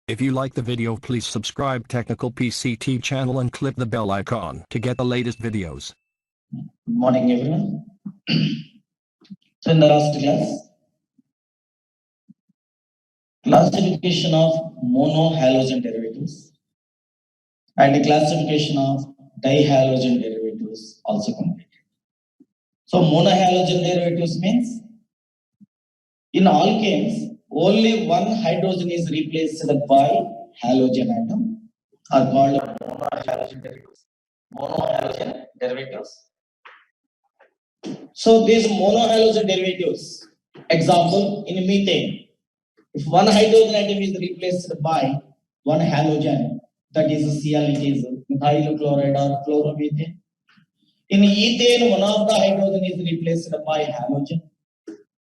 If you like the video, please subscribe Technical PCT channel and click the bell icon to get the latest videos. Good morning, everyone. So in the last class, classification of monohalogen derivatives and classification of dihalogen derivatives also completed. So monohalogen derivatives means in alkanes only one hydrogen is replaced by halogen atom are called monohalogen derivatives. Monohalogen derivatives. So these monohalogen derivatives, example in methane, if one hydrogen atom is replaced by one halogen, that is Cl, it is methyl chloride or chloromethane. In ethane, one of the hydrogen is replaced by halogen.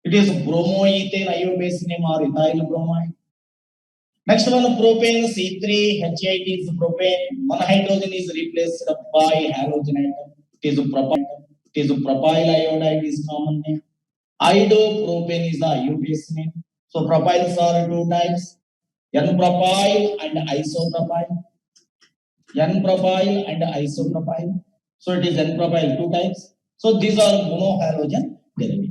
It is bromoethane, iobase name or ethyl bromide. Next one, propane, C3H8 is propane. One hydrogen is replaced by halogen atom. It is propane. It is propyl iodide is common name. Iodopropane is the iobase name. So propyls are two types: N-propyl and isopropyl. N-propyl and isopropyl. So it is N-propyl, two types. So these are monohalogen derivatives.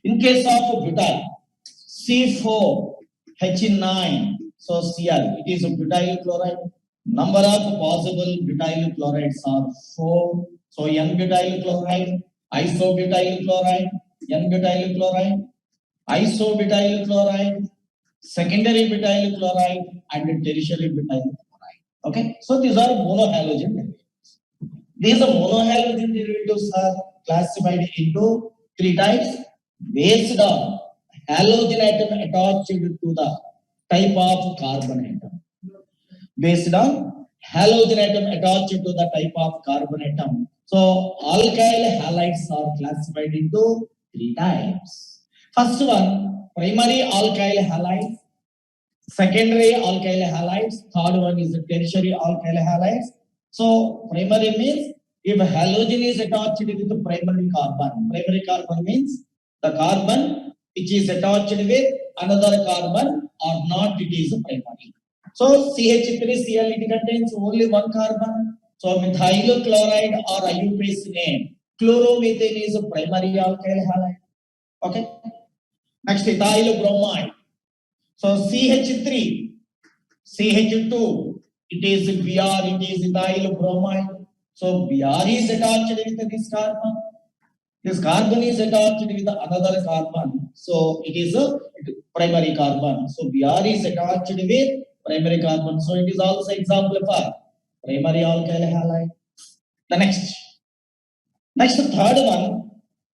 In case of butyl, C4H9, so Cl, it is a butyl chloride. Number of possible butyl chlorides are 4. So N-butyl chloride, isobutyl chloride, N-butyl chloride, isobutyl chloride, secondary butyl chloride, and tertiary butyl chloride. Okay, so these are monohalogen derivatives. These monohalogen derivatives are classified into three types based on halogen atom attached to the type of carbon atom. Based on halogen atom attached to the type of carbon atom. So alkyl halides are classified into three types. First one, primary alkyl halides. Secondary alkyl halides. Third one is tertiary alkyl halides. So primary means if halogen is attached with the primary carbon. Primary carbon means the carbon which is attached with another carbon or not, it is primary. So CH3Cl, it contains only one carbon. So methyl chloride or iobase name. Chloromethane is a primary alkyl halide. Okay. Next, ethyl bromide. So CH3, CH2, it is Br, it is ethyl bromide. So Br is attached with this carbon. This carbon is attached with another carbon. So it is a primary carbon. So Br is attached with primary carbon. So it is also example for primary alkyl halide. The next third one,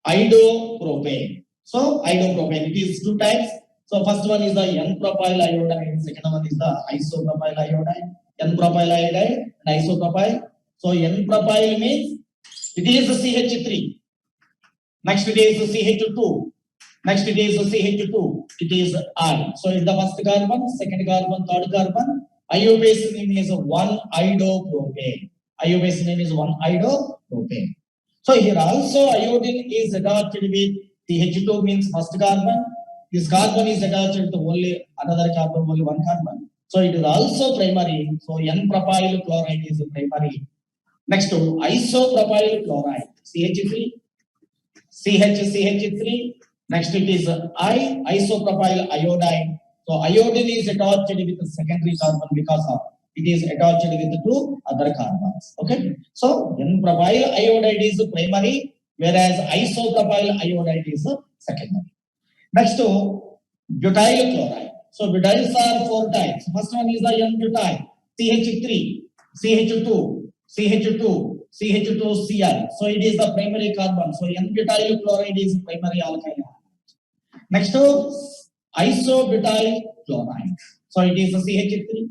iodopropane. So iodopropane, it is two types. So first one is the N-propyl iodide. Second one is the isopropyl iodide. N-propyl iodide and isopropyl. So N-propyl means it is the CH3. Next it is the CH2. Next it is the CH2. It is I. So it's the first carbon, second carbon, third carbon. Iobase name is 1-iodopropane. Iobase name is 1-iodopropane. So here also iodine is attached with CH2 means first carbon. This carbon is attached to only another carbon, only one carbon. So it is also primary. So N-propyl chloride is primary. Next to isopropyl chloride, CH3, CH3. Next it is isopropyl iodide. So iodine is attached with the secondary carbon because of it is attached with two other carbons. Okay. So N-propyl iodide is primary, whereas isopropyl iodide is secondary. Next to butyl chloride. So butyls are four types. First one is the N-butyl, CH3, CH2, CH2Cl. So it is the primary carbon. So N-butyl chloride is primary alkyl. Next to isobutyl chloride. So it is the CH3.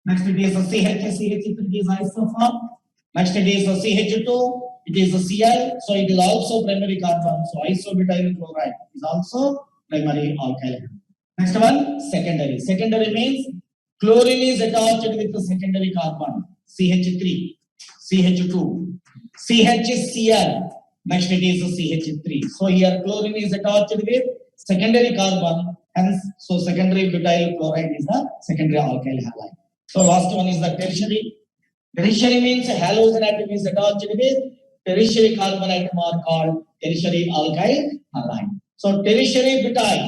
Next it is the CH3 is isoform. Next it is the CH2. It is the Cl. So it is also primary carbon. So isobutyl chloride is also primary alkyl. Next one, secondary. Secondary means chlorine is attached with the secondary carbon. CH3, CH2, CHCl. Next it is the CH3. So here chlorine is attached with secondary carbon Hence, so secondary butyl chloride is the secondary alkyl halide. So last one is the tertiary. Tertiary means halogen atom is attached with tertiary carbon atom are called tertiary alkyl halide. So tertiary butyl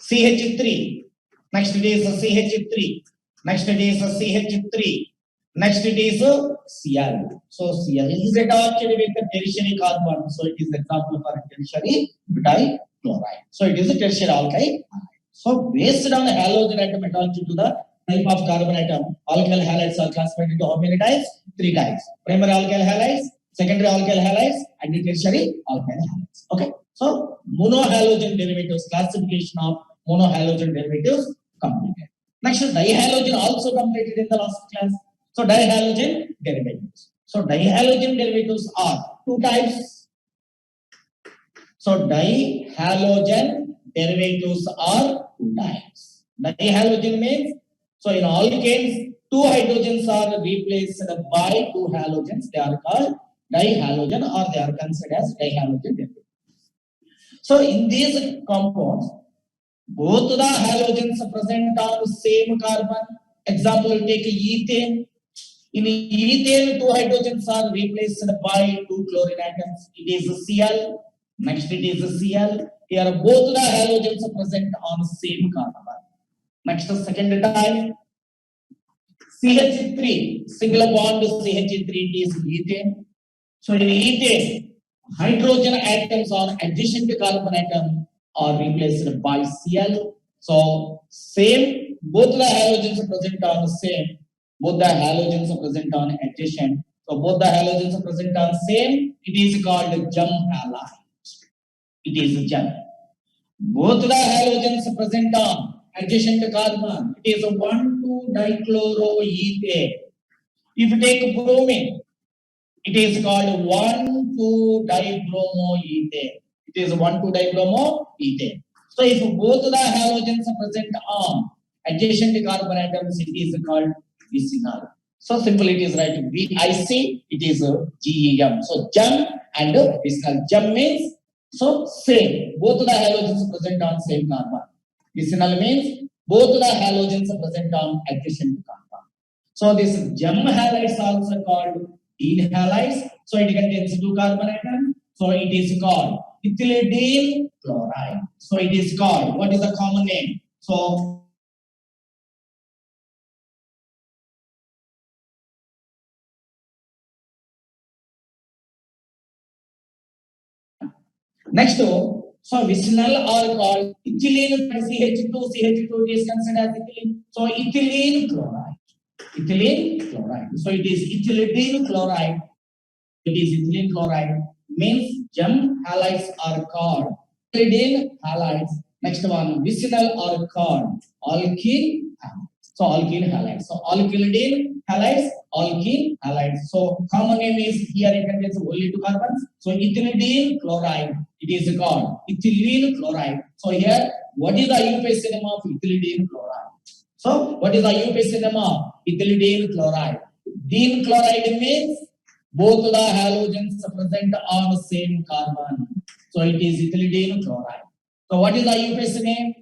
CH3. Next it is CH3. Next it is CH3. Next it is Cl. So Cl is attached with the tertiary carbon. So it is example for tertiary butyl chloride. So it is a tertiary alkyl. So based on halogen atom attached to the type of carbon atom, alkyl halides are classified into how many types? 3 types. Primary alkyl halides, secondary alkyl halides, and tertiary alkyl halides. Okay. So monohalogen derivatives, classification of monohalogen derivatives completed. Next, dihalogen also completed in the last class. So dihalogen derivatives. So dihalogen derivatives are 2 types. So dihalogen derivatives are 2 types. Dihalogen means, so in alkanes, 2 hydrogens are replaced by 2 halogens. They are called dihalogen, or they are considered as dihalogen derivatives. So in these compounds, both the halogens are present on the same carbon. Example, take ethane. In ethane, 2 hydrogens are replaced by 2 chlorine atoms. It is Cl. Next, it is Cl. Here, both the halogens are present on the same carbon. Next, second type, CH3, single bond CH3, it is ethane. So in ethane, hydrogen atoms or adjacent carbon atom are replaced by Cl. So same, both the halogens are present on the same, both the halogens are present on adjacent. So both the halogens are present on same, it is called gem halide. It is gem. Both the halogens are present on adjacent carbon, it is a 1,2-dichloroethane. If you take bromine, it is called 1,2-dibromoethane. It is 1,2-dibromoethane. So if both the halogens are present on adjacent carbon atoms, it is called vicinal. So simple it is right. VIC, it is GEM. So gem and vicinal. Gem means, so same. Both the halogens are present on same carbon. Vicinal means both the halogens are present on adjacent carbon. So this gem halides also called ene halides. So it contains 2 carbon atoms. So it is called ethylene chloride. So it is called, what is the common name? So next, so vicinal are called ethylene CH2. CH2 is considered as ethylene. So ethylene chloride. Ethylene chloride. So it is ethylene chloride. It is ethylene chloride. Means gem halides are called ethylene halides. Next one, vicinal are called alkene halides. So alkene halides. So alkylidine halides, alkene halides. So common name is, here it contains only 2 carbons. So ethylene chloride, it is called ethylene chloride. So here, what is the IUPAC name of ethylene chloride? So what is the IUPAC name of ethylene chloride? Ethylene chloride means both the halogens are present on the same carbon. So it is ethylene chloride. So what is the IUPAC name?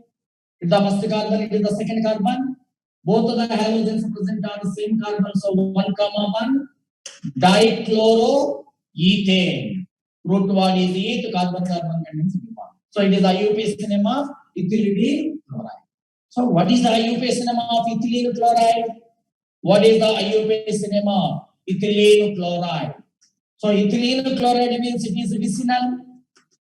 It is the first carbon, it is the second carbon. Both of the halogens are present on the same carbon. So 1,1 dichloroethane. Root word is eth, carbon contains bond. So it is the IUPAC name of ethylene chloride. So what is the IUPAC name of ethylene chloride? What is the IUPAC name of ethylene chloride? So ethylene chloride means it is vicinal.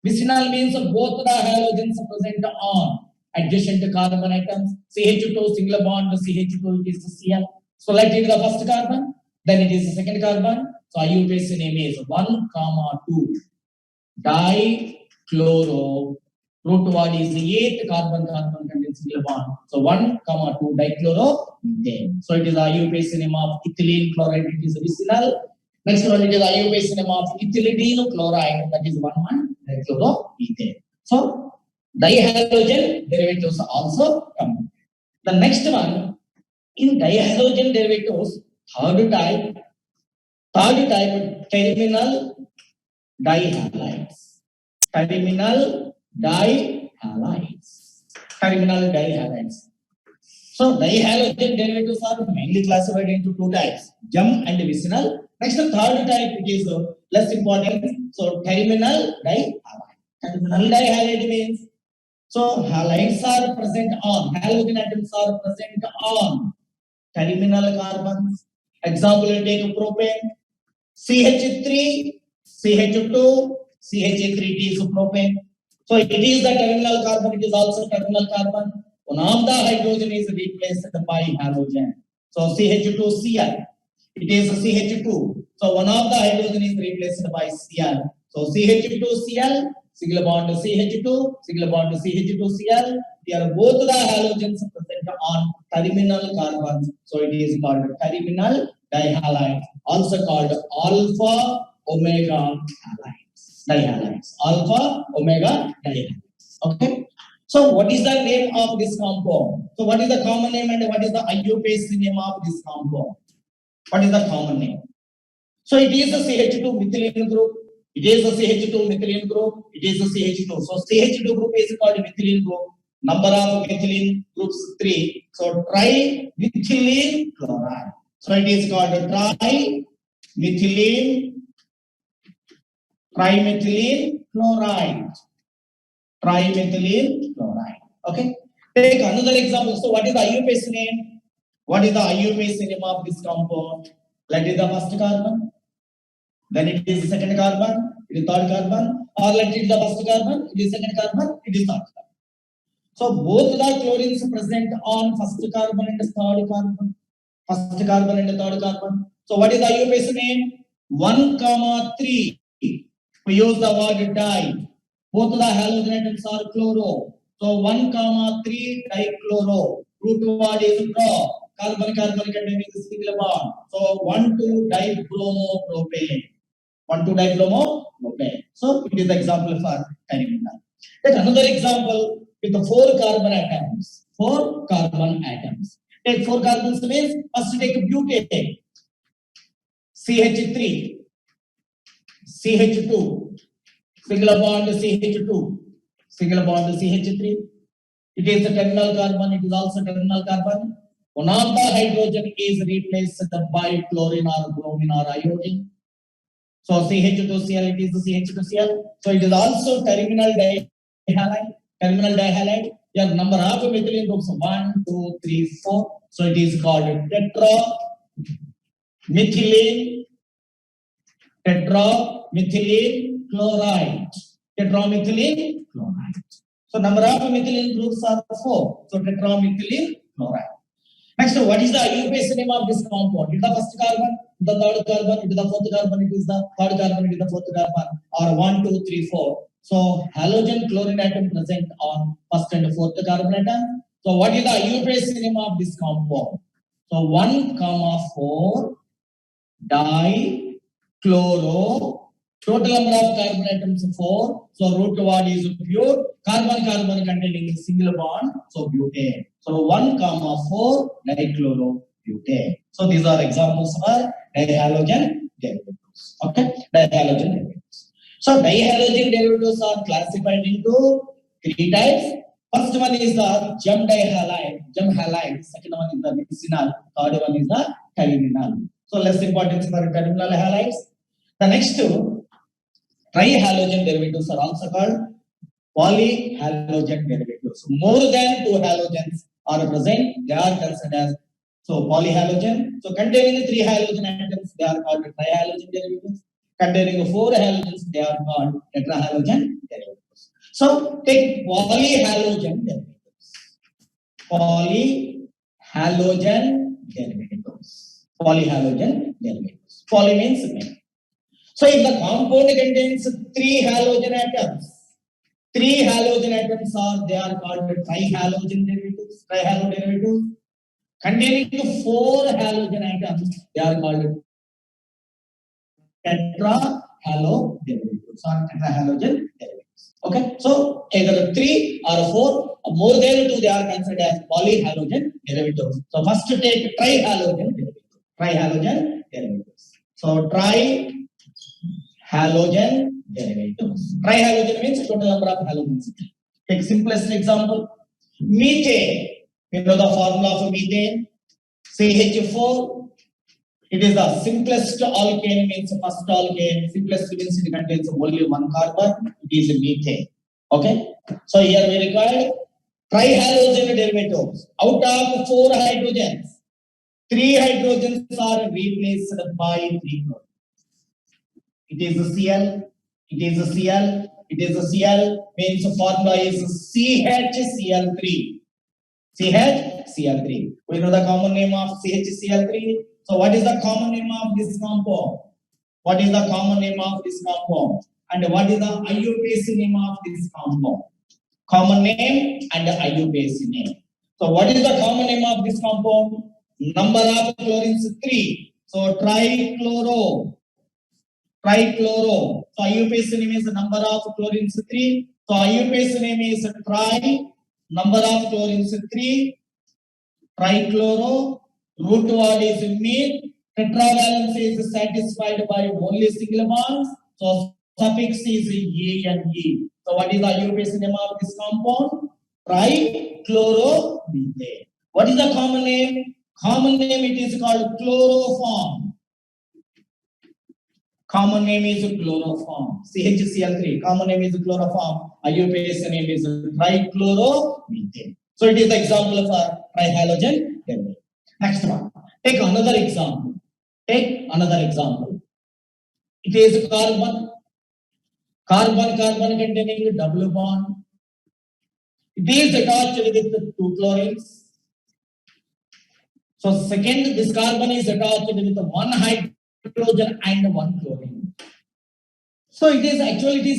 Vicinal means both the halogens are present on adjacent carbon atoms. CH2 single bond CH2, it is Cl. So let it is the first carbon, then it is the second carbon. So IUPAC name is 1,2 dichloro. Root word is 8 carbon contains single bond. So 1,2 dichloroethane. So it is the IUPAC name of ethylene chloride. It is vicinal. Next one, it is the IUPAC name of ethylene chloride. That is 1,1 dichloroethane. So dihalogen derivatives also come. The next one, in dihalogen derivatives, third type, terminal dihalides. Terminal dihalides. terminal dihalides. So dihalogen derivatives are mainly classified into two types, gem and vicinal. Next, the third type, it is less important. So terminal dihalide. Terminal dihalide means, so halides are present on, halogen atoms are present on terminal carbons. Example, you take propane, CH3, CH2, CH3, it is propane. So it is the terminal carbon, it is also terminal carbon. One of the hydrogen is replaced by halogen. So CH2Cl, it is CH2. So one of the hydrogen is replaced by Cl. So CH2Cl, single bond CH2, single bond CH2Cl. They are both the halogens present on terminal carbons. So it is called terminal dihalide, also called alpha omega dihalides. Alpha omega dihalides. Okay. So what is the name of this compound? So what is the common name and what is the IUPAC name of this compound? What is the common name? So it is a CH2 methylene group. It is a CH2 methylene group. It is a CH2. So CH2 group is called methylene group. Number of methylene groups 3. So trimethylene chloride. So it is called trimethylene chloride. Trimethylene chloride. Okay. Take another example. So what is the IUPAC name? What is the IUPAC name of this compound? Let it is the first carbon. Then it is the second carbon. It is third carbon. Or let it is the first carbon. It is second carbon. It is third carbon. So both the chlorines present on first carbon and third carbon. First carbon and third carbon. So what is the IUPAC name? 1,3. We use the word di. Both the halogen atoms are chloro. So 1,3 dichloro. Root word is pro. Carbon containing single bond. So 1,2 dibromopropane. 1,2 dibromopropane. So it is the example for terminal. Take another example with the 4 carbon atoms. 4 carbon atoms. Take 4 carbons means first take butane. CH3. CH2. Single bond CH2. Single bond CH3. It is a terminal carbon. It is also terminal carbon. One of the hydrogen is replaced by chlorine or bromine or iodine. So CH2Cl, it is the CH2Cl. So it is also terminal dihalide. Terminal dihalide. You have number of methylene groups 1, 2, 3, 4. So it is called tetramethylene chloride. Tetramethylene chloride. So number of methylene groups are 4. So tetramethylene chloride. Next, what is the IUPAC name of this compound? It is the first carbon, the third carbon, it is the fourth carbon, it is the third carbon, it is the fourth carbon, or 1, 2, 3, 4. So halogen chlorine atom present on first and fourth carbon atom. So what is the IUPAC name of this compound? So 1,4 dichloro. Total number of carbon atoms 4. So root word is pure. Carbon containing single bond. So butane. So 1,4 dichlorobutane. So these are examples for dihalogen derivatives. Okay, dihalogen derivatives. So dihalogen derivatives are classified into 3 types. First one is the gem dihalide. Gem halide. Second one is the vicinal. Third one is the terminal. So less importance for terminal halides. The next two trihalogen derivatives are also called polyhalogen derivatives. More than 2 halogens are present, they are considered as polyhalogen. So containing 3 halogen atoms, they are called trihalogen derivatives. Containing 4 halogens, they are called tetrahalogen derivatives. So take polyhalogen derivatives. Polyhalogen derivatives. Polyhalogen derivatives. Poly means many. So if the compound contains 3 halogen atoms, 3 halogen atoms they are called trihalogen derivatives. Trihalo derivatives. Containing 4 halogen atoms, they are called tetrahalo derivatives or tetrahalogen derivatives. Okay, so either 3 or 4, more than 2, they are considered as polyhalogen derivatives. So first take trihalogen derivatives. Trihalogen derivatives. So trihalogen derivatives. Trihalogen means total number of halogens. Take simplest example. Methane. You know the formula for methane? CH4. It is the simplest alkane, means first alkane. Simplest means it contains only one carbon. It is methane. Okay. So here we require trihalogen derivatives. Out of 4 hydrogens, 3 hydrogens are replaced by 3 chlorine. It is a Cl. It is a Cl. It is a Cl. Means the formula is CHCl3. CHCl3. We know the common name of CHCl3. So what is the common name of this compound? What is the common name of this compound? And what is the IUPAC name of this compound? Common name and IUPAC name. So what is the common name of this compound? Number of chlorines 3. So trichloro. Trichloro. So IUPAC name is number of chlorines 3. So IUPAC name is tri. Number of chlorines 3. Trichloro. Root word is meth. Tetravalence is satisfied by only single bonds. So suffix is A and E. So what is the IUPAC name of this compound? Trichloromethane. What is the common name? Common name it is called chloroform. Common name is chloroform. CHCl3. Common name is chloroform. IUPAC name is trichloromethane. So it is the example of a trihalogen derivative. Next one. Take another example. Take another example. It is carbon. Carbon containing double bond. It is attached with 2 chlorines. So second, this carbon is attached with 1 hydrogen and 1 chlorine. So it is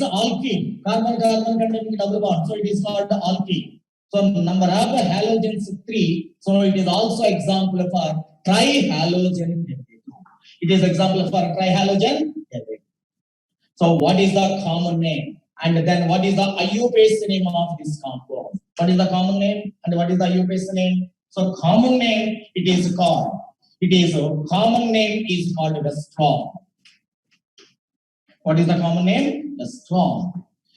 alkene. Carbon containing double bond. So it is called alkene. So number of halogens 3. So it is also example for trihalogen derivative. It is example for trihalogen derivative. So what is the common name? And then what is the IUPAC name of this compound? What is the common name? And what is the IUPAC name? So common name it is called. Common name is called Westrol. What is the common name? Westrol.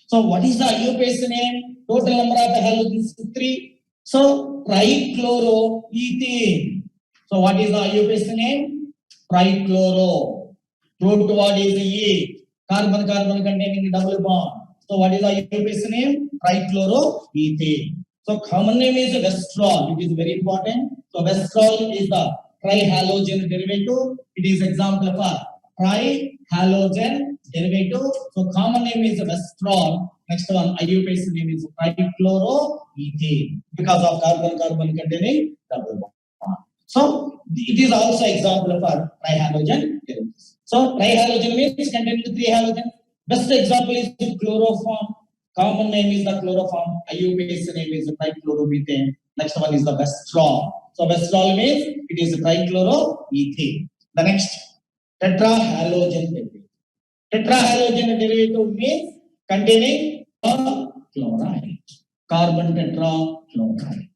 So what is the IUPAC name? Total number of halogens 3. So trichloroethane. So what is the IUPAC name? Trichloro. Root word is E. Carbon containing double bond. So what is the IUPAC name? Trichloroethane. So common name is Westrol. It is very important. So Westrol is the trihalogen derivative. It is example of a trihalogen derivative. So common name is Westrol. Next one, IUPAC name is trichloroethane because of carbon containing double bond. So it is also example of a trihalogen derivative. So trihalogen means containing 3 halogens. Best example is chloroform. Common name is the chloroform. IUPAC name is trichloromethane. Next one is the Westrol. So Westrol means it is trichloroethane. The next, tetrahalogen derivative. Tetrahalogen derivative means containing a chloride. Carbon tetrachloride.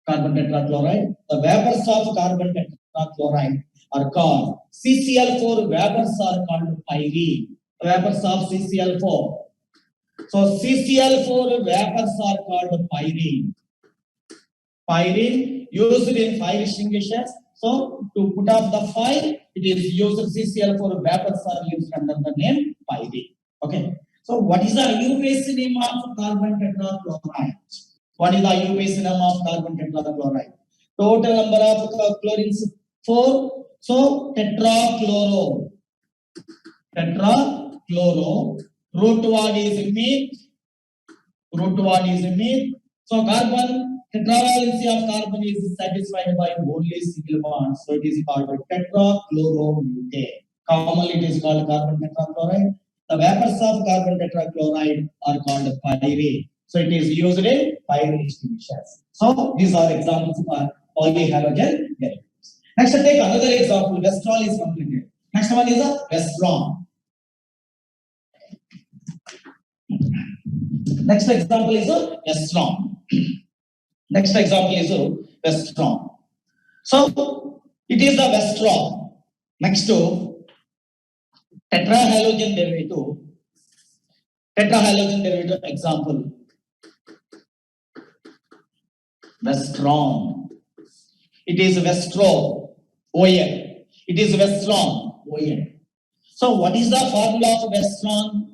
Carbon tetrachloride. The vapors of carbon tetrachloride are called CCl4. Vapors are called pyrene. The vapors of CCl4. So CCl4 vapors are called pyrene. Pyrene used in fire extinguishers. So to put off the fire, it is used CCl4 vapors are used under the name pyrene. Okay. So what is the IUPAC name of carbon tetrachloride? What is the IUPAC name of carbon tetrachloride? Total number of chlorines 4. So tetrachloro. Tetrachloro. Root word is meth. Root word is meth. So carbon, tetravalency of carbon is satisfied by only single bond. So it is called tetrachloromethane. Commonly it is called carbon tetrachloride. The vapors of carbon tetrachloride are called pyrene. So it is used in fire extinguishers. So these are examples of polyhalogen derivatives. Next, take another example. Westrol is completed. Next one is a Westron. Next example is a Westron. Next example is a Westron. So it is the Westron. Next to tetrahalogen derivative. Tetrahalogen derivative example. Westron. It is Westron. ON. It is Westron. ON. So what is the formula of Westron?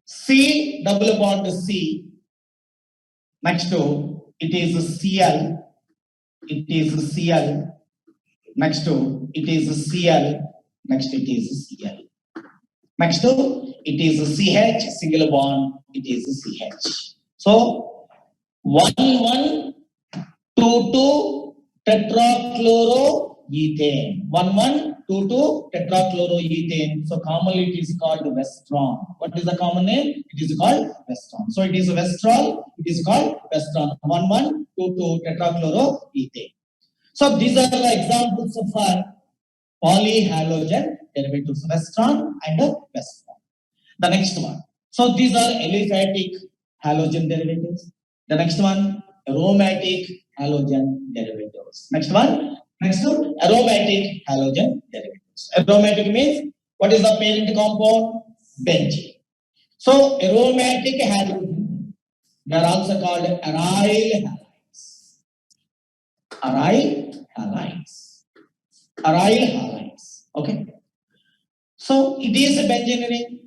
C double bond C. Next to it is Cl. It is Cl. Next to it is Cl. Next it is Cl. Next to it is CH, single bond, it is CH. So 1,1,2,2 tetrachloroethane. 1,1,2,2 tetrachloroethane. So commonly it is called Westron. What is the common name? It is called Westron. So it is Westron. It is called Westron. 1,1,2,2 tetrachloroethane. So these are the examples of polyhalogen derivatives, Westron and Westron. The next one. So these are aliphatic halogen derivatives. The next one, aromatic halogen derivatives. Next one, aromatic halogen derivatives. Aromatic means what is the parent compound? Benzene. So aromatic halogen, they are also called aryl halides. Aryl halides. Aryl halides. Okay. So it is a benzene ring.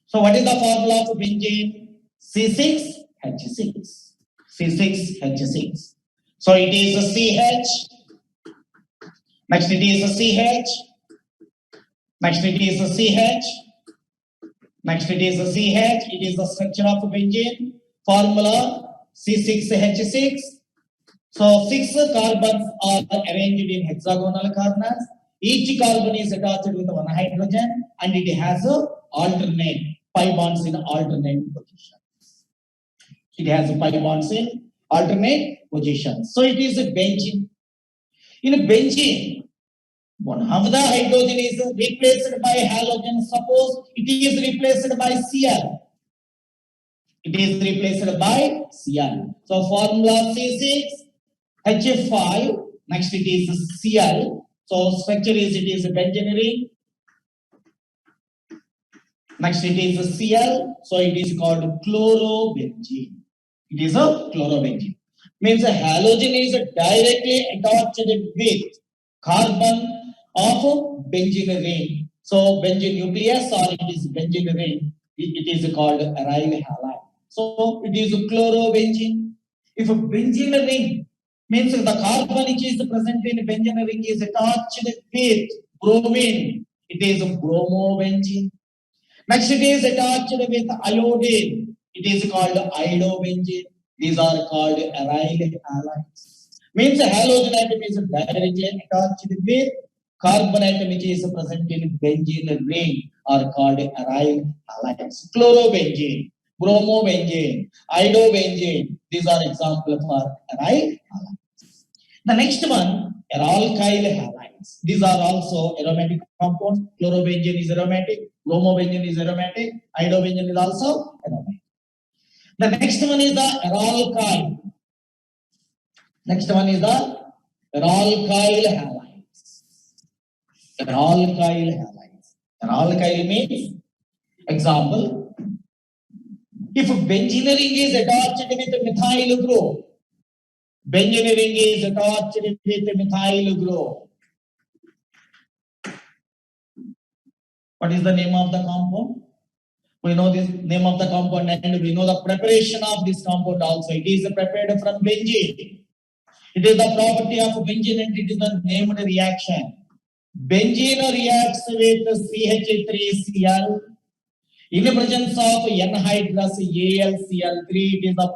So what is the formula of benzene? C6H6. C6H6. So it is a CH. Next it is a CH. Next it is a CH. Next it is a CH. It is the structure of benzene. Formula C6H6. So 6 carbons are arranged in hexagonal carbons. Each carbon is attached with one hydrogen and it has a alternate 5 bonds in alternate positions. It has 5 bonds in alternate positions. So it is a benzene. In a benzene, one of the hydrogen is replaced by halogen. Suppose it is replaced by Cl. It is replaced by Cl. So formula C6H5. Next it is Cl. So structure is it is a benzene ring. Next it is Cl. So it is called chlorobenzene. It is a chlorobenzene. Means a halogen is directly attached with carbon of benzene ring. So benzene nucleus or it is benzene ring. It is called aryl halide. So it is chlorobenzene. If a benzene ring means the carbon which is present in benzene ring is attached with bromine, it is bromobenzene. Next it is attached with iodine, it is called iodobenzene. These are called aryl halides. Means a halogen atom is directly attached with carbon atom which is present in benzene ring are called aryl halides. Chlorobenzene, bromobenzene, iodobenzene. These are examples for aryl halides. The next one, alkyl halides. These are also aromatic compounds. Chlorobenzene is aromatic, bromobenzene is aromatic, iodobenzene is also aromatic. The next one is the alkyl. Next one is the alkyl halides. Alkyl halides. Alkyl means, example, if benzene ring is attached with methyl group, benzene ring is attached with methyl group. What is the name of the compound? We know this name of the compound and we know the preparation of this compound also. It is prepared from benzene. It is the property of benzene and it is the named reaction. Benzene reacts with CH3Cl in the presence of anhydrous AlCl3. It is the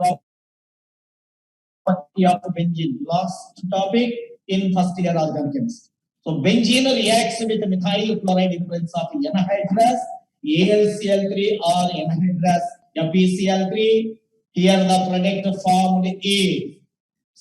property of benzene. Last topic in first year organic chemistry. So benzene reacts with methyl chloride in the presence of anhydrous AlCl3 or anhydrous FeCl3. Here the product formed is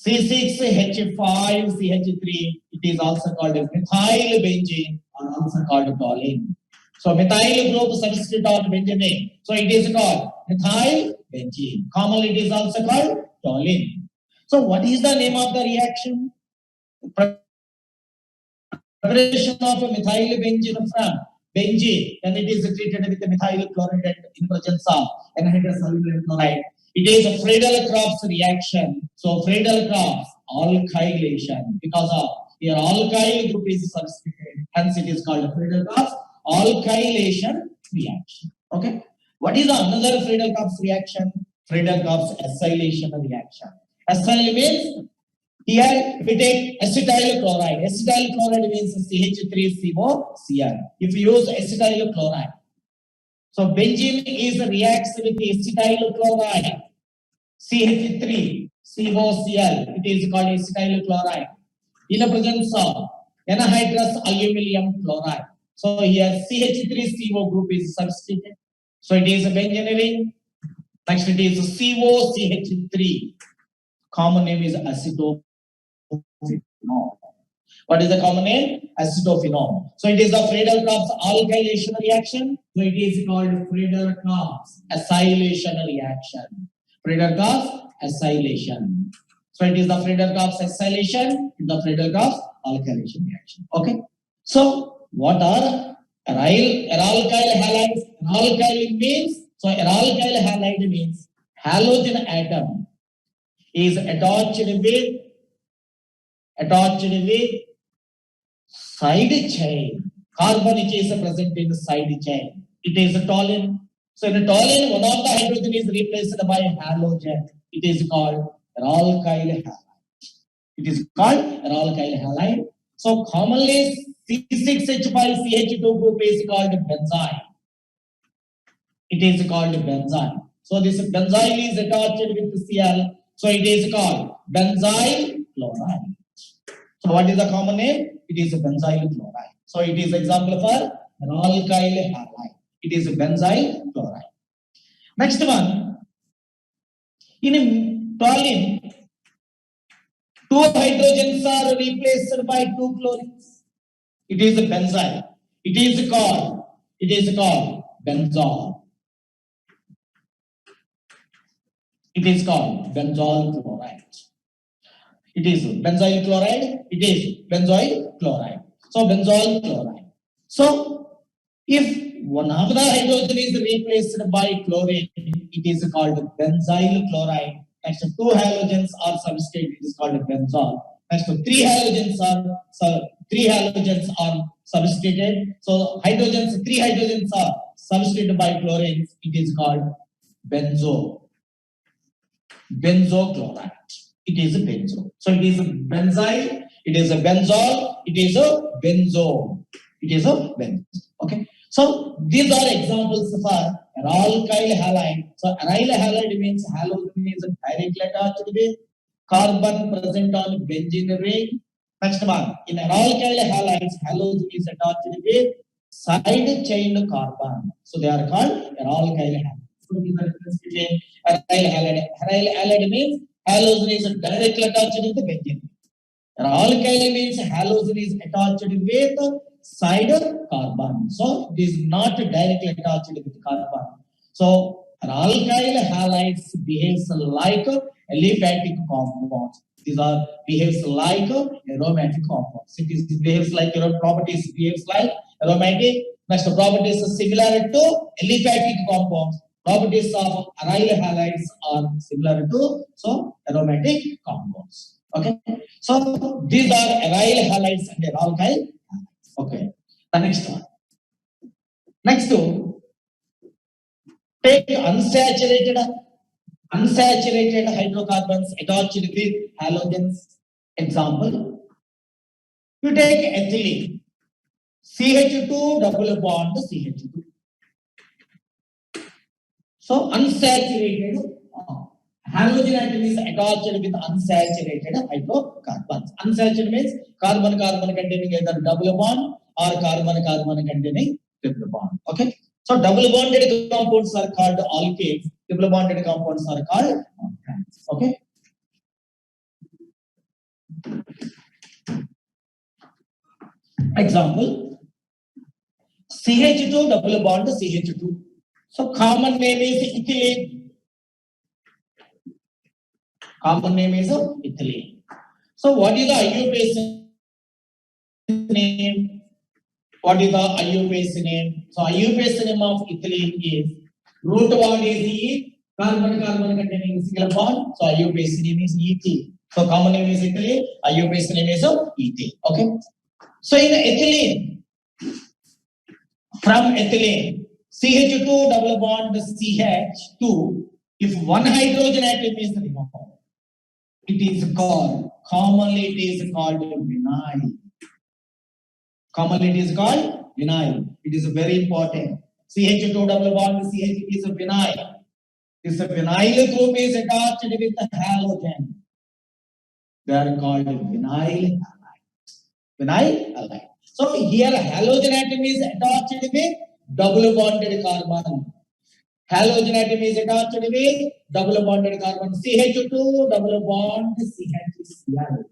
C6H5CH3. It is also called methyl benzene or also called toluene. So methyl group substitute of benzene. So it is called methyl benzene. Commonly it is also called toluene. So what is the name of the reaction? Preparation of methyl benzene from benzene, then it is treated with the methyl chloride in presence of anhydrous soluble chloride. It is a Friedel-Crafts reaction. So Friedel-Crafts alkylation, because of your alkyl group is substituted, hence it is called Friedel-Crafts alkylation reaction. Okay. What is another Friedel-Crafts reaction? Friedel-Crafts acylation reaction. Acyl means here we take acetyl chloride. Acetyl chloride means CH3COCl. If you use acetyl chloride, so benzene is reacts with acetyl chloride, CH3COCl. It is called acetyl chloride. In the presence of anhydrous aluminum chloride. So here CH3CO group is substituted. So it is a benzene ring. Next it is COCH3. Common name is acetophenol. What is the common name? Acetophenol. So it is the Friedel-Crafts alkylation reaction. So it is called Friedel-Crafts acylation reaction. Friedel-Crafts acylation. So it is the Friedel-Crafts acylation, the Friedel-Crafts alkylation reaction. Okay. So what are aryl halides? Alkyl means, so alkyl halide means halogen atom is attached with side chain. Carbon is present in the side chain. It is a toluene. So in a toluene, one of the hydrogen is replaced by halogen. It is called alkyl halide. It is called alkyl halide. So commonly C6H5CH2 group is called benzyl. It is called benzyl. So this benzyl is attached with Cl. So it is called benzyl chloride. So what is the common name? It is benzyl chloride. So it is example for an alkyl halide. It is benzyl chloride. Next one, in toluene, 2 hydrogens are replaced by 2 chlorines. It is a benzyl. It is called benzol. It is called benzoyl chloride. It is benzyl chloride. It is benzoyl chloride. So benzoyl chloride. So if one of the hydrogen is replaced by chlorine, it is called benzyl chloride. Next, 2 halogens are substituted. It is called benzol. Next, 3 halogens are substituted. So 3 hydrogens are substituted by chlorine. It is called benzochloride. It is a benzo. So it is a benzyl, it is a benzol, it is a benzo. It is a benzo. Okay. So these are examples for alkyl halide. So aryl halide means halogen is directly attached with carbon present on benzene ring. Next one, in alkyl halides, halogen is attached with side chain carbon. So they are called alkyl halides. So this is the difference between aryl halide. Aryl halide means halogen is directly attached with the benzene. Alkyl means halogen is attached with side carbon. So it is not directly attached with carbon. So alkyl halides behaves like aliphatic compounds. These are behaves like aromatic compounds. It behaves like properties behaves like aromatic. Next properties are similar to aliphatic compounds. Properties of aryl halides are similar to aromatic compounds. Okay. So these are aryl halides and alkyl halides. Okay. The next one. Next to take unsaturated hydrocarbons attached with halogens. Example. You take ethylene. CH2 double bond CH2. So unsaturated halogen atom is attached with unsaturated hydrocarbons. Unsaturated means carbon-carbon containing either double bond or carbon-carbon containing triple bond. Okay. So double bonded compounds are called alkanes. Triple bonded compounds are called alkanes. Okay. Example. CH2 double bond CH2. So common name is ethylene. Common name is ethylene. So what is the IUPAC name? What is the IUPAC name? So IUPAC name of ethylene is root word is E, Carbon containing single bond. So IUPAC name is ethene. So common name is ethylene. IUPAC name is ethane. Okay. So in ethylene, from ethylene, CH2 double bond CH2. If one hydrogen atom is removed, it is called, commonly it is called vinyl. Commonly it is called vinyl. It is very important. CH2 double bond CH is a vinyl. This vinyl group is attached with the halogen. They are called vinyl halides. Vinyl halide. So here halogen atom is attached with double bonded carbon. Halogen atom is attached with double bonded carbon. CH2 double bond CHCl.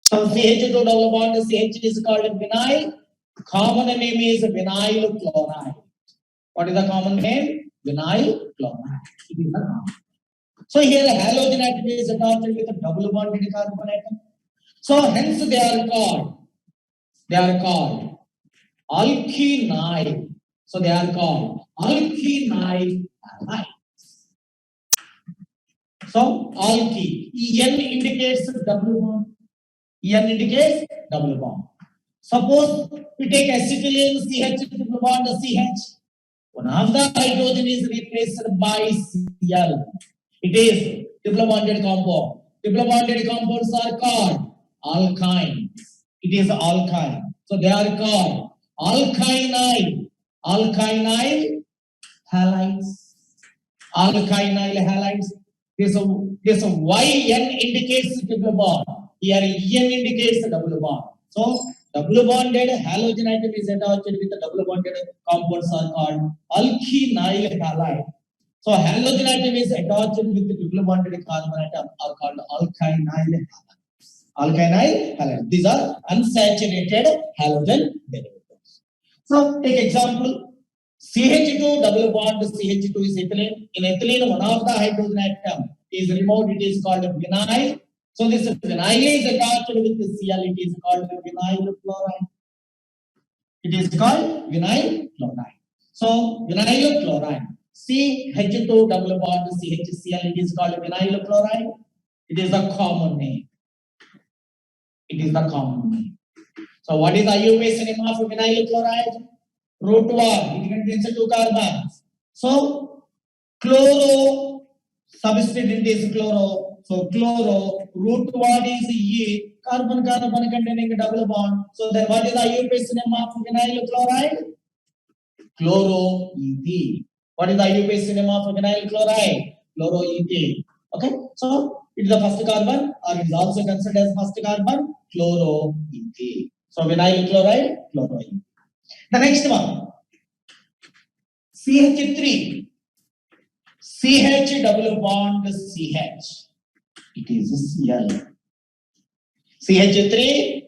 So CH2 double bond CH is called vinyl. Common name is vinyl chloride. What is the common name? Vinyl chloride. It is the common. So here halogen atom is attached with a double bonded carbon atom. So hence they are called alkynyl. So they are called alkynyl halides. So alky. En indicates double bond. En indicates double bond. Suppose we take acetylene CH double bond CH. One of the hydrogen is replaced by Cl. It is triple bonded compound. Triple bonded compounds are called alkynes. It is alkyne. So they are called alkynyl halides. Alkynyl halides. This YN indicates triple bond. Here En indicates double bond. So double bonded halogen atom is attached with the double bonded compounds are called alkynyl halide. So halogen atom is attached with the double bonded carbon atom are called alkynyl halides. Alkynyl halides. These are unsaturated halogen derivatives. So take example. CH2 double bond CH2 is ethylene. In ethylene, one of the hydrogen atom is removed. It is called vinyl. So this vinyl is attached with the Cl. It is called vinyl chloride. It is called vinyl chloride. So vinyl chloride. CH2 double bond CHCl. It is called vinyl chloride. It is a common name. It is the common name. So what is the IUPAC name of vinyl chloride? Root 1. It contains 2 carbons. So chloro substituent is chloro. So chloro, root 1 is E, carbon containing double bond. So then what is the IUPAC name of vinyl chloride? Chloroethene. What is the IUPAC name of vinyl chloride? Chloroethene. Okay, so it is the first carbon, or it is also considered as first carbon, chloroethene. So vinyl chloride, chloroethene. The next one, CH3, CH double bond CH. It is Cl. CH3,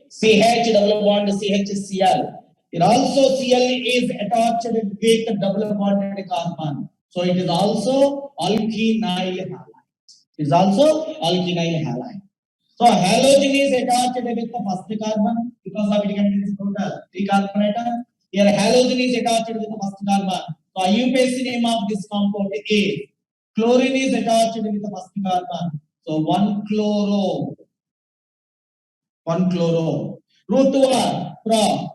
CH double bond CHCl. It also Cl is attached with double bonded carbon. So it is also alkynyl halide. It is also alkynyl halide. So halogen is attached with the first carbon because of it contains total 3 carbon atoms. Here halogen is attached with the first carbon. So IUPAC name of this compound is chlorine is attached with the first carbon. So 1 chloro. Root 1 from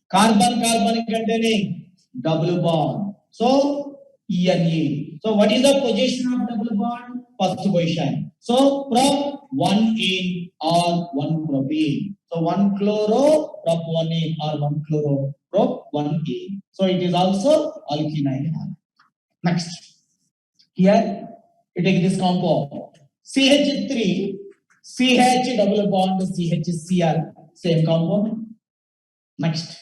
carbon containing double bond. So ENA. So what is the position of double bond? First position. So prop 1A or 1 propane. So 1 chloro prop 1A or 1 chloro prop 1A. So it is also alkynyl halide. Next. Here you take this compound. CH3, CH double bond CHCl. Same compound. Next.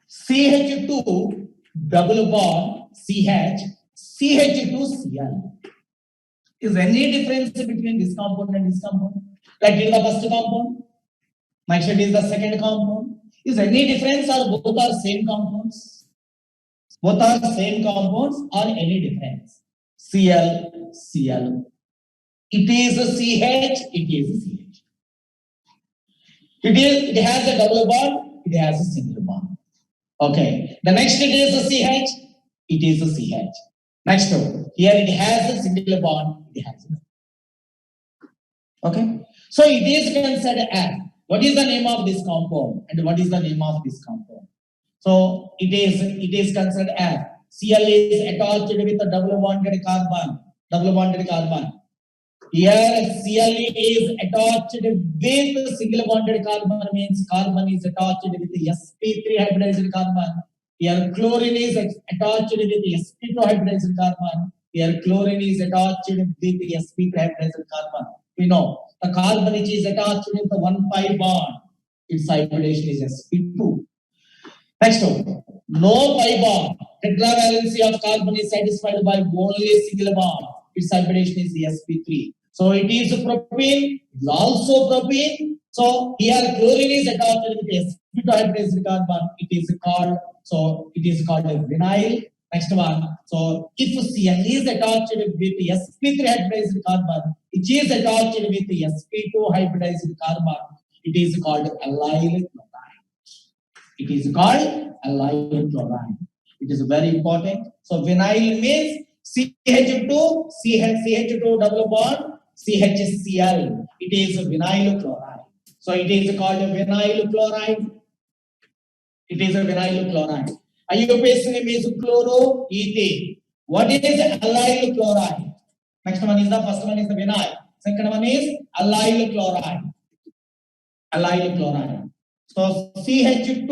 CH2 double bond CH, CH2Cl. Is any difference between this compound and this compound? Like in the first compound, next it is the second compound. Is any difference or both are same compounds? Both are same compounds or any difference? Cl, Cl. It is a CH, it is a CH. It has a double bond, it has a single bond. Okay. The next it is a CH. it is a CH. Next, here it has a single bond, it has okay. So it is considered as, what is the name of this compound and what is the name of this compound? So it is considered as Cl is attached with a double bonded carbon. Here Cl is attached with single bonded carbon, means carbon is attached with the sp3 hybridized carbon. Here chlorine is attached with the sp2 hybridized carbon. Here chlorine is attached with the sp3 hybridized carbon. We know the carbon which is attached with the 1,5 bond, its hybridization is sp2. Next one, no pi bond. Tetravalency of carbon is satisfied by only a single bond. Its hybridization is sp3. So it is propane, it is also propane. So here chlorine is attached with sp2 hybridized carbon. It is called a vinyl. Next one. So if Cl is attached with the sp3 hybridized carbon, which is attached with the sp2 hybridized carbon, it is called allyl chloride. It is called allyl chloride. It is very important. So vinyl means CH2 double bond CHCl. It is vinyl chloride. So it is called a vinyl chloride. It is a vinyl chloride. IUPAC name is chloroethane. What is allyl chloride? Next one is the first one is the vinyl. Second one is allyl chloride. Allyl chloride. So CH2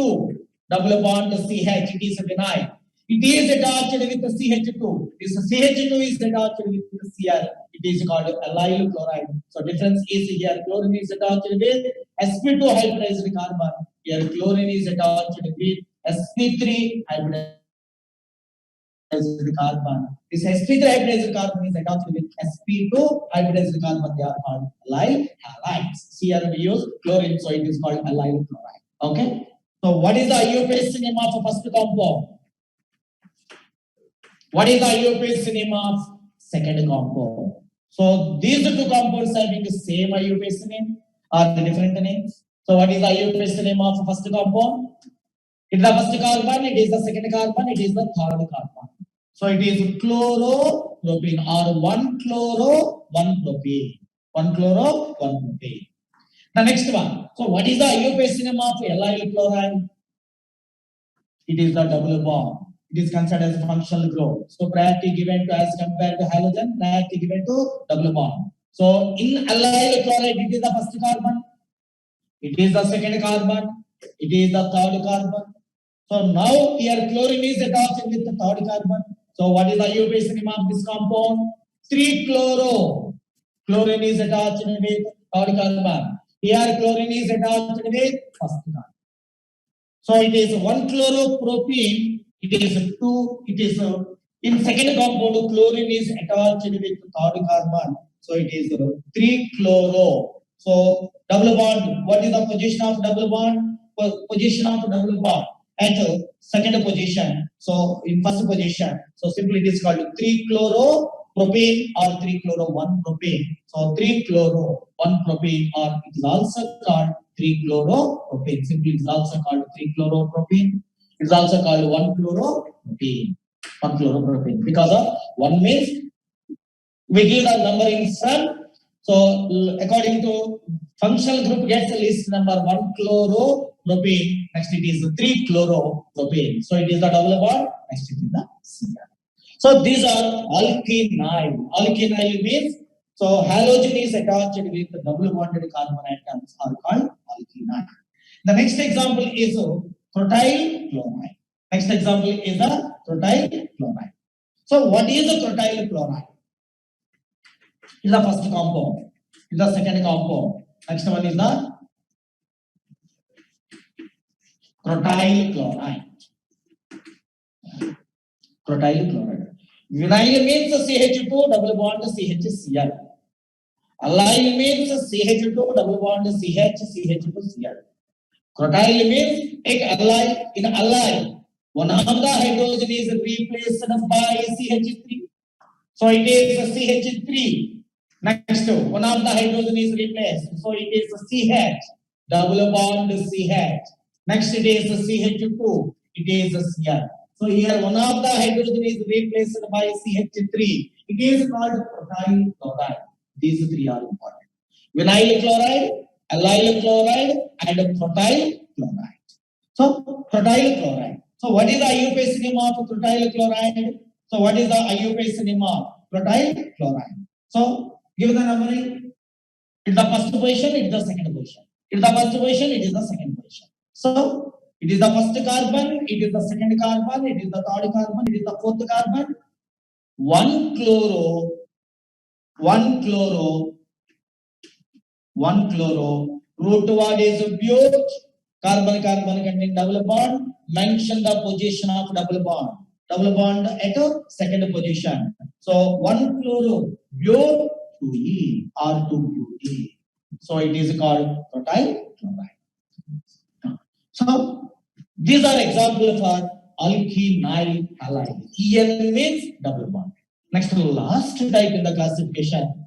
double bond CH, it is a vinyl. It is attached with the CH2. This CH2 is attached with the Cl. It is called allyl chloride. So difference is here. Chlorine is attached with sp2 hybridized carbon. Here chlorine is attached with sp3 hybridized carbon. This sp3 hybridized carbon is attached with sp2 hybridized carbon. They are called allyl halides. Here we use chlorine, so it is called allyl chloride. Okay. So what is the IUPAC name of first compound? What is the IUPAC name of second compound? So these two compounds having the same IUPAC name or the different names. So what is the IUPAC name of first compound? It is the first carbon, it is the second carbon, it is the third carbon. So it is chloropropene or 1-chloro 1-propane. 1-chloro 1-propane. The next one. So what is the IUPAC name of allyl chloride? It is the double bond. It is considered as a functional group. So priority given to as compared to halogen, priority given to double bond. So in allyl chloride, it is the first carbon, it is the second carbon, it is the third carbon. So now here chlorine is attached with the third carbon. So what is the IUPAC name of this compound? 3-chloro. Chlorine is attached with third carbon. Here chlorine is attached with first carbon. So it is 1-chloropropene. It is in second compound chlorine is attached with third carbon. So it is 3-chloro. So double bond. What is the position of double bond? Position of double bond at second position. So in first position. So simply it is called 3-chloropropane or 3-chloro-1-propane. So 3-chloro 1-propane, or it is also called 3-chloropropane. Simply it is also called 3-chloropropane. It is also called 1-chloropropane. 1-chloropropane. Because of 1 means we give the number in front. So according to functional group gets the list number 1-chloropropane. Next it is 3-chloropropane. So it is the double bond. Next it is the Cl. So these are alkynyl. Alkynyl means so halogen is attached with the double bonded carbon atoms are called alkynyl. The next example is crotyl chloride. Next example is the crotyl chloride. So what is the crotyl chloride? It is the first compound. It is the second compound. Next one is the crotyl chloride. Crotyl chloride. Vinyl means CH2 double bond CHCl. Allyl means CH2 double bond CH2Cl. Crotyl means in allyl, one of the hydrogen is replaced by CH3. So it is CH3. Next, one of the hydrogen is replaced. So it is CH, double bond CH. Next it is CH2. It is Cl. So here one of the hydrogen is replaced by CH3. It is called protyl chloride. These three are important. Vinyl chloride, allyl chloride, and protyl chloride. So protyl chloride. So what is the IUPAC name of protyl chloride? So what is the IUPAC name of protyl chloride? So give the numbering. It's the first position, it is the second position. It is the first position, it is the second position. So it is the first carbon, it is the second carbon, it is the third carbon, it is the fourth carbon. One chloro. Root word is bute. Carbon contain double bond. Mention the position of double bond. Double bond at a second position. So one chloro bute 2E or 2butane. So it is called protyl chloride. So these are examples for alkynyl halide. En means double bond. Next to the last type in the classification,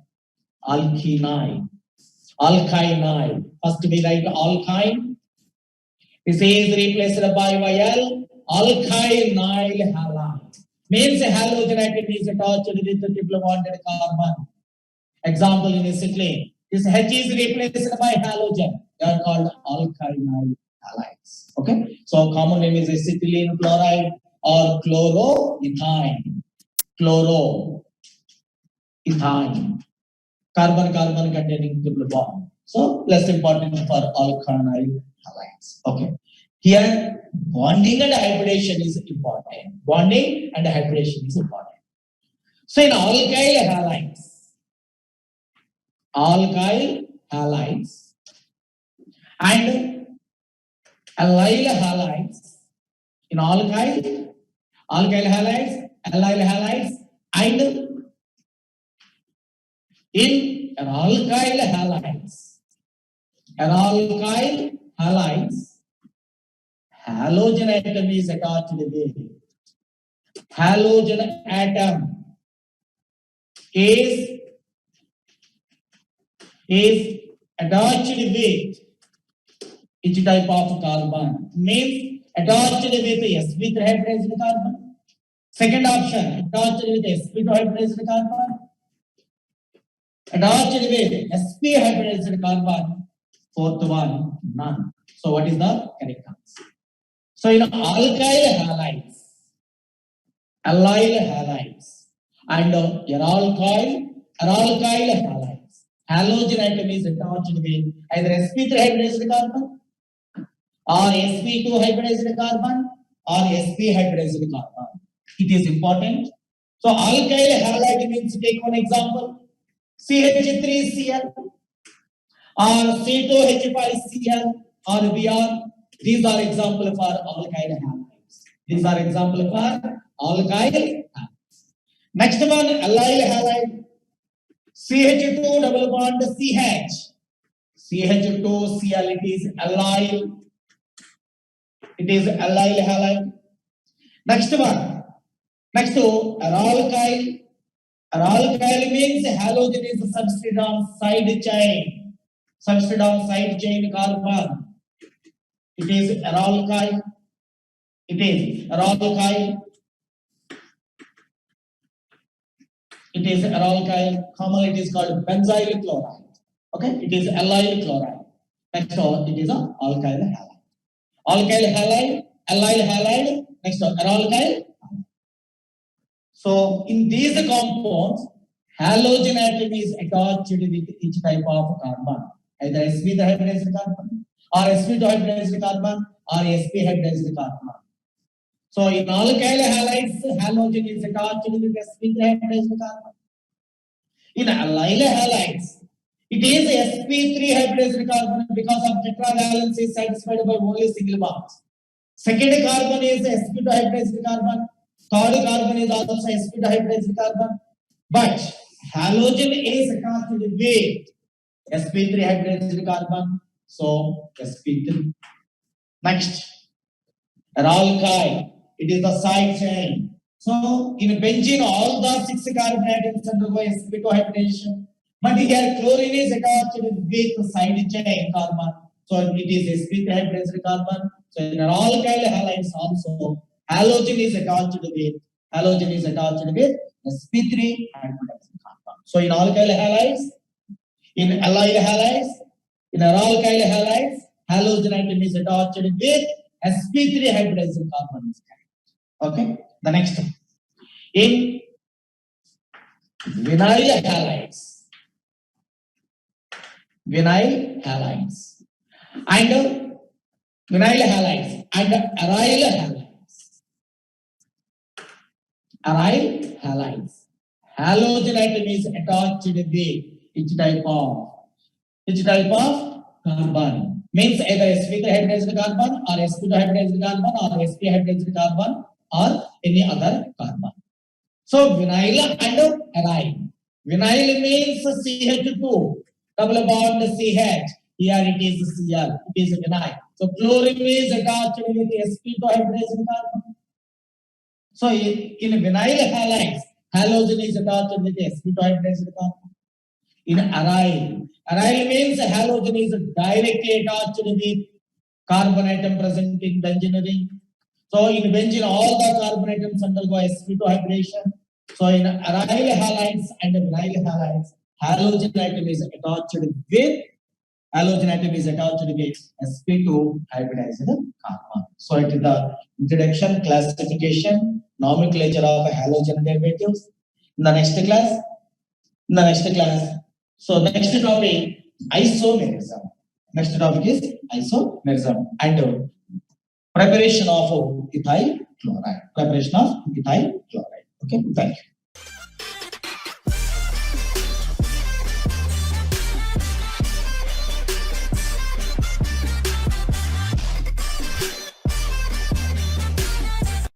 alkynyl. First we write alkyne. This is replaced by YL. Alkynyl halide. Means halogen atom is attached with the triple bonded carbon. Example in acetylene. This H is replaced by halogen. They are called alkynyl halides. Okay. So common name is acetylene chloride or chloroethane. Carbon containing triple bond. So less important for alkynyl halides. Okay. Here bonding and hybridization is important. Bonding and hybridization is important. So in alkyl halides and allyl halides. In alkyl halides, allyl halides, and in alkyl halides, halogen atom is attached with it. Halogen atom is attached with each type of carbon. Means attached with sp3 hybridized carbon. Second option, attached with sp2 hybridized carbon. Attached with sp hybridized carbon. Fourth one, none. So what is the correct answer? So in alkyl halides, allyl halides, and alkyl halides, halogen atom is attached with either sp3 hybridized carbon or sp2 hybridized carbon or sp hybridized carbon. It is important. So alkyl halide means, take one example, CH3Cl or C2H5Cl or Br. These are example for alkyl halides. These are example for alkyl halides. Next one, allyl halide. CH2 double bond CH. CH2Cl, it is allyl. It is allyl halide. Next one. Next to alkyl. Alkyl means halogen is substituted on side chain. Substituted on side chain carbon. It is alkyl. It is alkyl. It is alkyl. Commonly it is called benzyl chloride. Okay, it is allyl chloride. Next one, it is a alkyl halide. Alkyl halide, allyl halide. Next one, alkyl. So in these compounds, halogen atom is attached with each type of carbon, either sp3 hybridized carbon or sp2 hybridized carbon or sp hybridized carbon. So in alkyl halides, halogen is attached with sp3 hybridized carbon. In allyl halides, it is sp3 hybridized carbon because of tetravalence is satisfied by only single bonds. Second carbon is sp2 hybridized carbon. Third carbon is also sp2 hybridized carbon. But halogen is attached with sp3 hybridized carbon. So sp3. Next, alkyl. It is the side chain. So in benzene, all the 6 carbon atoms undergo sp2 hybridization. But here chlorine is attached with the side chain carbon. So it is sp3 hybridized carbon. So in alkyl halides also halogen is attached with sp3 hybridized carbon. So in alkyl halides, in allyl halides, in alkyl halides, halogen atom is attached with sp3 hybridized carbon. Okay, the next one. In vinyl halides and aryl halides, halogen atom is attached with which type of carbon? Means either sp3 hybridized carbon or sp2 hybridized carbon or sp hybridized carbon or any other carbon. So vinyl and aryl. Vinyl means CH2, double bond CH. Here it is Cl, it is vinyl. So chlorine is attached with sp2 hybridized carbon. So in vinyl halides, halogen is attached with sp2 hybridized carbon. In aryl means halogen is directly attached with carbon atom present in benzene ring. So in benzene, all the carbon atoms undergo sp2 hybridization. So in aryl halides and vinyl halides, halogen atom is attached with sp2 hybridized carbon. So it is the introduction, classification, nomenclature of halogen derivatives. In the next class. So next topic, isomerism. Next topic is isomerism and preparation of ethyl chloride. Okay, thank you.